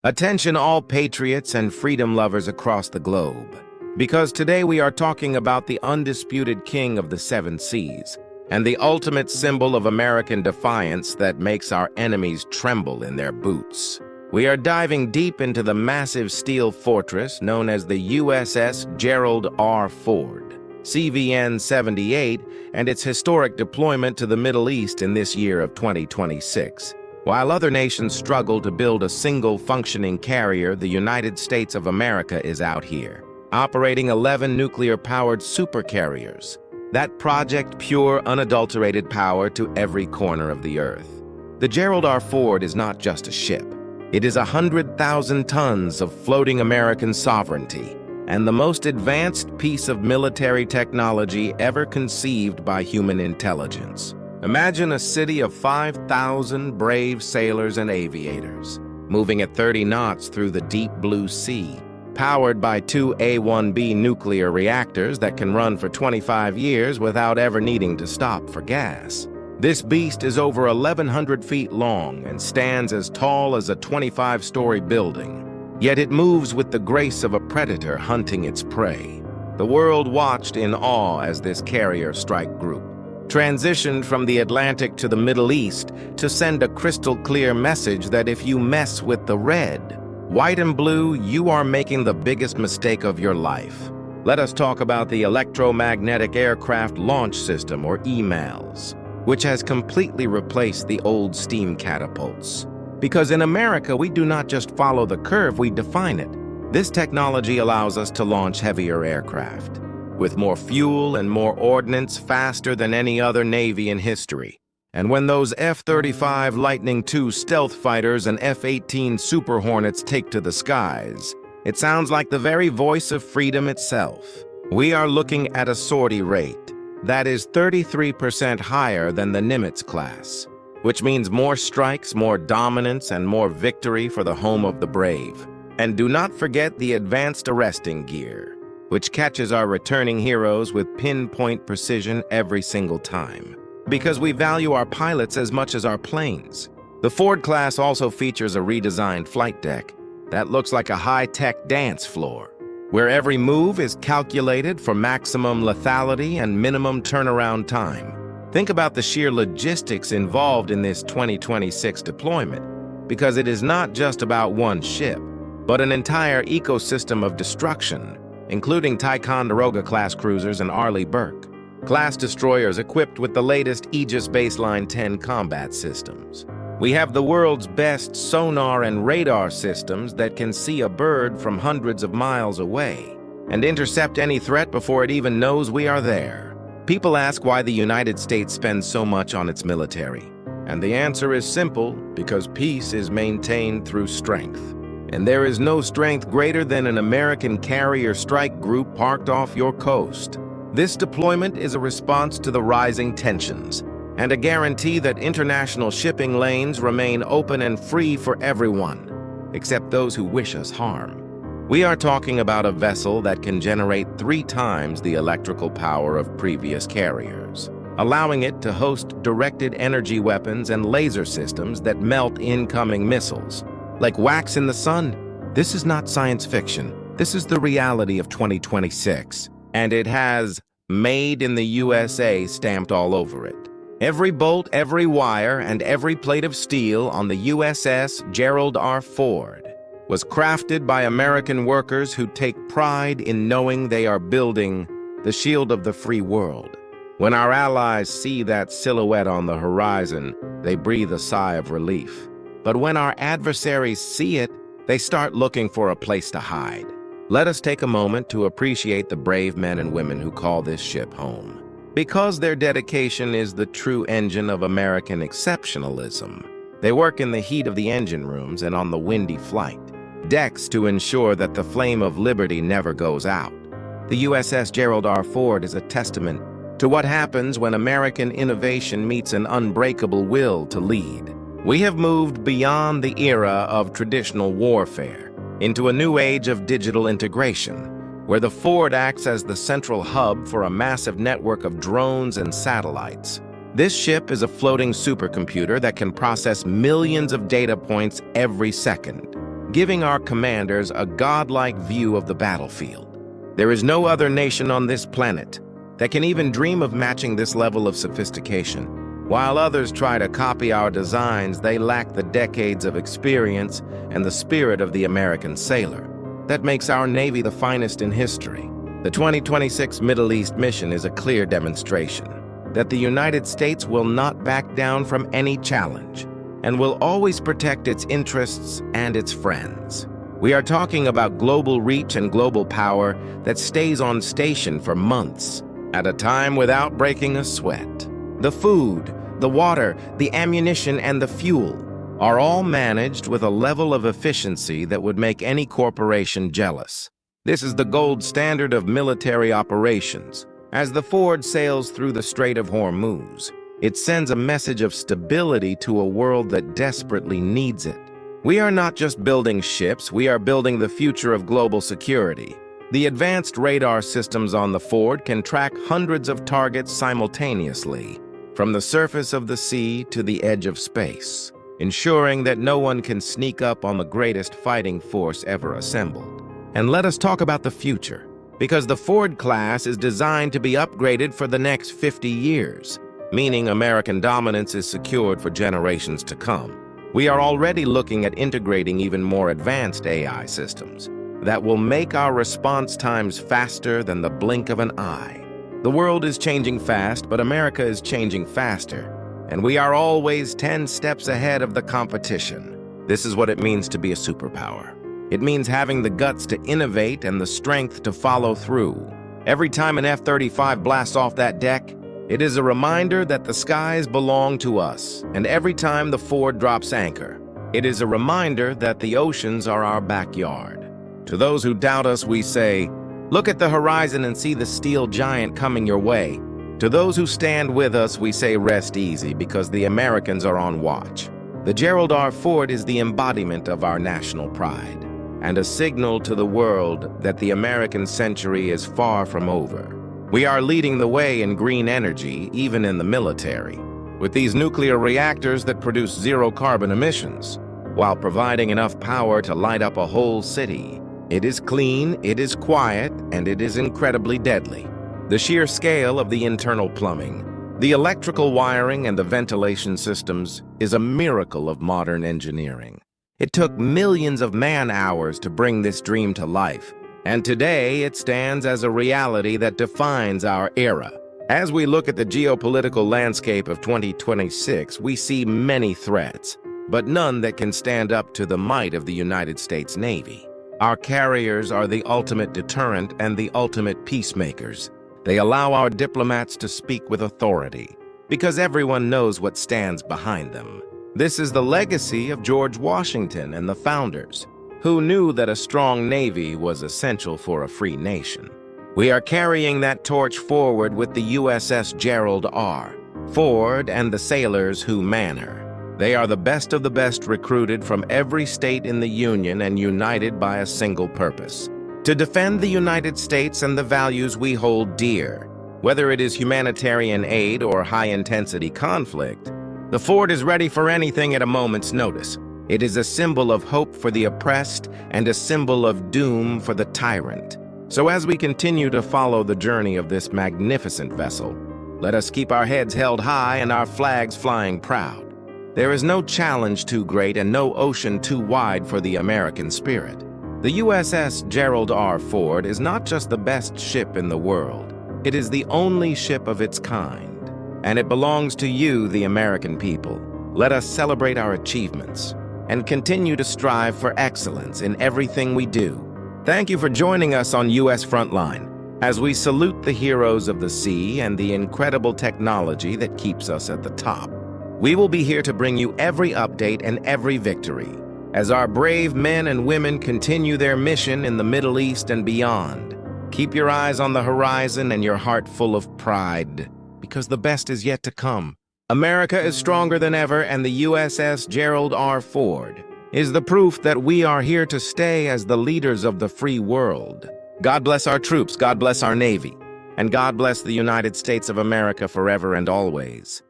Attention all patriots and freedom lovers across the globe, because today we are talking about the undisputed king of the seven seas and the ultimate symbol of American defiance that makes our enemies tremble in their boots. We are diving deep into the massive steel fortress known as the USS Gerald R. Ford, CVN 78, and its historic deployment to the Middle East in this year of 2026. While other nations struggle to build a single functioning carrier, the United States of America is out here, operating 11 nuclear-powered supercarriers. That project pure, unadulterated power to every corner of the Earth. The Gerald R. Ford is not just a ship. It is 100,000 tons of floating American sovereignty and the most advanced piece of military technology ever conceived by human intelligence. Imagine a city of 5,000 brave sailors and aviators, moving at 30 knots through the deep blue sea, powered by two A1B nuclear reactors that can run for 25 years without ever needing to stop for gas. This beast is over 1,100 feet long and stands as tall as a 25-story building. Yet it moves with the grace of a predator hunting its prey. The world watched in awe as this carrier strike group transitioned from the Atlantic to the Middle East to send a crystal-clear message that if you mess with the red, white, and blue, you are making the biggest mistake of your life. Let us talk about the Electromagnetic Aircraft Launch System, or EMALS, which has completely replaced the old steam catapults. Because in America, we do not just follow the curve, we define it. This technology allows us to launch heavier aircraft with more fuel and more ordnance, faster than any other Navy in history. And when those F-35 Lightning II stealth fighters and F-18 Super Hornets take to the skies, it sounds like the very voice of freedom itself. We are looking at a sortie rate that is 33% higher than the Nimitz class, which means more strikes, more dominance, and more victory for the home of the brave. And do not forget the advanced arresting gear, which catches our returning heroes with pinpoint precision every single time. Because we value our pilots as much as our planes. The Ford class also features a redesigned flight deck that looks like a high-tech dance floor, where every move is calculated for maximum lethality and minimum turnaround time. Think about the sheer logistics involved in this 2026 deployment, because it is not just about one ship, but an entire ecosystem of destruction, including Ticonderoga-class cruisers and Arleigh Burke-class destroyers equipped with the latest Aegis Baseline 10 combat systems. We have the world's best sonar and radar systems that can see a bird from hundreds of miles away and intercept any threat before it even knows we are there. People ask why the United States spends so much on its military. And the answer is simple: because peace is maintained through strength. And there is no strength greater than an American carrier strike group parked off your coast. This deployment is a response to the rising tensions and a guarantee that international shipping lanes remain open and free for everyone, except those who wish us harm. We are talking about a vessel that can generate 3 times the electrical power of previous carriers, allowing it to host directed energy weapons and laser systems that melt incoming missiles like wax in the sun. This is not science fiction. This is the reality of 2026. And it has "Made in the USA" stamped all over it. Every bolt, every wire, and every plate of steel on the USS Gerald R. Ford was crafted by American workers who take pride in knowing they are building the shield of the free world. When our allies see that silhouette on the horizon, they breathe a sigh of relief. But when our adversaries see it, they start looking for a place to hide. Let us take a moment to appreciate the brave men and women who call this ship home. Because their dedication is the true engine of American exceptionalism. They work in the heat of the engine rooms and on the windy flight decks to ensure that the flame of liberty never goes out. The USS Gerald R. Ford is a testament to what happens when American innovation meets an unbreakable will to lead. We have moved beyond the era of traditional warfare into a new age of digital integration, where the Ford acts as the central hub for a massive network of drones and satellites. This ship is a floating supercomputer that can process millions of data points every second. giving our commanders a godlike view of the battlefield. There is no other nation on this planet that can even dream of matching this level of sophistication. While others try to copy our designs, they lack the decades of experience and the spirit of the American sailor. That makes our Navy the finest in history. The 2026 Middle East mission is a clear demonstration that the United States will not back down from any challenge and will always protect its interests and its friends. We are talking about global reach and global power that stays on station for months at a time without breaking a sweat. The food, the water, the ammunition, and the fuel are all managed with a level of efficiency that would make any corporation jealous. This is the gold standard of military operations. As the Ford sails through the Strait of Hormuz, it sends a message of stability to a world that desperately needs it. We are not just building ships, we are building the future of global security. The advanced radar systems on the Ford can track hundreds of targets simultaneously, from the surface of the sea to the edge of space, ensuring that no one can sneak up on the greatest fighting force ever assembled. And let us talk about the future, because the Ford class is designed to be upgraded for the next 50 years, meaning American dominance is secured for generations to come. We are already looking at integrating even more advanced AI systems that will make our response times faster than the blink of an eye. The world is changing fast, but America is changing faster, and we are always 10 steps ahead of the competition. This is what it means to be a superpower. It means having the guts to innovate and the strength to follow through. Every time an F-35 blasts off that deck, it is a reminder that the skies belong to us, and every time the Ford drops anchor, it is a reminder that the oceans are our backyard. To those who doubt us, we say, look at the horizon and see the steel giant coming your way. To those who stand with us, we say rest easy because the Americans are on watch. The Gerald R. Ford is the embodiment of our national pride and a signal to the world that the American century is far from over. We are leading the way in green energy, even in the military, with these nuclear reactors that produce zero carbon emissions, while providing enough power to light up a whole city. It is clean, it is quiet, and it is incredibly deadly. The sheer scale of the internal plumbing, the electrical wiring, and the ventilation systems is a miracle of modern engineering. It took millions of man-hours to bring this dream to life, and today it stands as a reality that defines our era. As we look at the geopolitical landscape of 2026, we see many threats, but none that can stand up to the might of the United States Navy. Our carriers are the ultimate deterrent and the ultimate peacemakers. They allow our diplomats to speak with authority, because everyone knows what stands behind them. This is the legacy of George Washington and the founders, who knew that a strong navy was essential for a free nation. We are carrying that torch forward with the USS Gerald R. Ford and the sailors who man her. They are the best of the best, recruited from every state in the Union and united by a single purpose: to defend the United States and the values we hold dear. Whether it is humanitarian aid or high-intensity conflict, the Ford is ready for anything at a moment's notice. It is a symbol of hope for the oppressed and a symbol of doom for the tyrant. So as we continue to follow the journey of this magnificent vessel, let us keep our heads held high and our flags flying proud. There is no challenge too great and no ocean too wide for the American spirit. The USS Gerald R. Ford is not just the best ship in the world. It is the only ship of its kind, and it belongs to you, the American people. Let us celebrate our achievements and continue to strive for excellence in everything we do. Thank you for joining us on US Frontline as we salute the heroes of the sea and the incredible technology that keeps us at the top. We will be here to bring you every update and every victory as our brave men and women continue their mission in the Middle East and beyond. Keep your eyes on the horizon and your heart full of pride, because the best is yet to come. America is stronger than ever, and the USS Gerald R. Ford is the proof that we are here to stay as the leaders of the free world. God bless our troops, God bless our Navy, and God bless the United States of America forever and always.